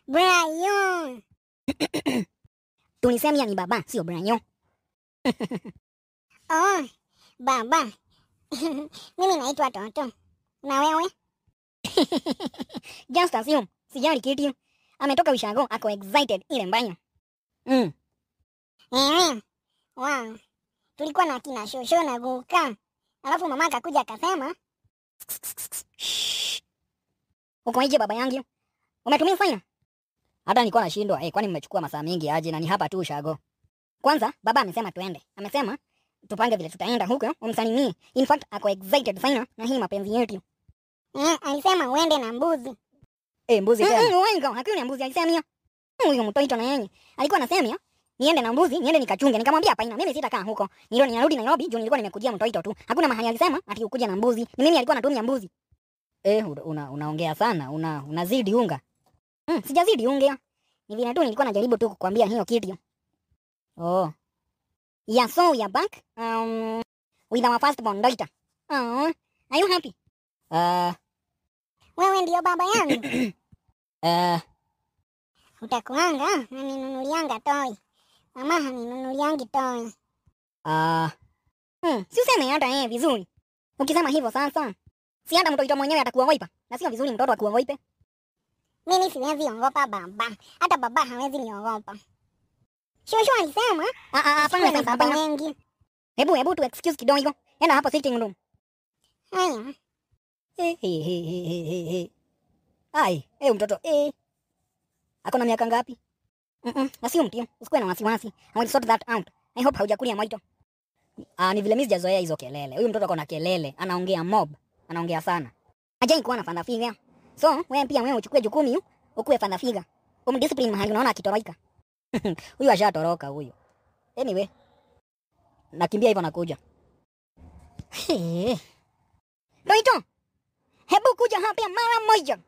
Brian. Tulisemia ni baba, sio Brian. Oh, baba. Mimi naitwa Toto. Na wewe? Just assume, sijali kitu. Ametoka Ushago, ako excited ile mbaya. Wow. Tulikuwa na kina Shosho na Guka. Alafu mama akakuja akasema, uko nje baba yangu. Umetumia fine? Hata nilikuwa nashindwa, kwani mmechukua masaa mengi aje na ni hapa tu Ushago. Kwanza baba amesema tuende. Amesema tupange vile tutaenda huko, umsalimie. In fact, ako excited sana na hii mapenzi yetu. Alisema uende na mbuzi. Mbuzi tena. Wengo, hakuna mbuzi alisema. Huyo mtoto na yeye. Alikuwa anasema niende na mbuzi, niende nikachunge. Nikamwambia hapana, mimi sitakaa huko. Ndio ninarudi Nairobi, juu nilikuwa nimekujia mtoto tu. Hakuna mahali alisema ati ukuja na mbuzi. Ni mimi alikuwa anatumia mbuzi. Unaongea sana, unazidi unga. Sijazidi unga. Ni vile tu nilikuwa najaribu tu kukwambia hiyo kitu. Oh. Yeah, so we are back with our firstborn daughter. Oh, are you happy? Wewe ndio baba yangu. Utakuanga naninunulianga toy. Mama haninunuliangi toy. Si useme hata vizuri. Ukisema hivyo sasa, si hata mtoto mwenyewe atakuwa wiper. Na sio vizuri mtoto akuwa wiper. Mimi siwezi ogopa baba. Hata baba hawezi niogopa. Shosho alisema, hapana baba wengi. Hebu tu excuse kidogo. Enda hapo sitting room. Haya. Ai, mtoto. Ako na miaka ngapi? Asio mtio. Usikuwe na wasiwasi. I will sort that out. I hope haujakulia moito. Ni vile mimi sijazoea hizo kelele. Huyu mtoto akona kelele, anaongea mob, anaongea sana. Hajai kuwa na father figure. So, wewe uchukue jukumu, ukuwe father figure. Umdiscipline mahali unaona akitoroka. Huyu ashatoroka huyu. Anyway, nakimbia hivyo nakuja. Doito, hebu kuja hapa mara moja.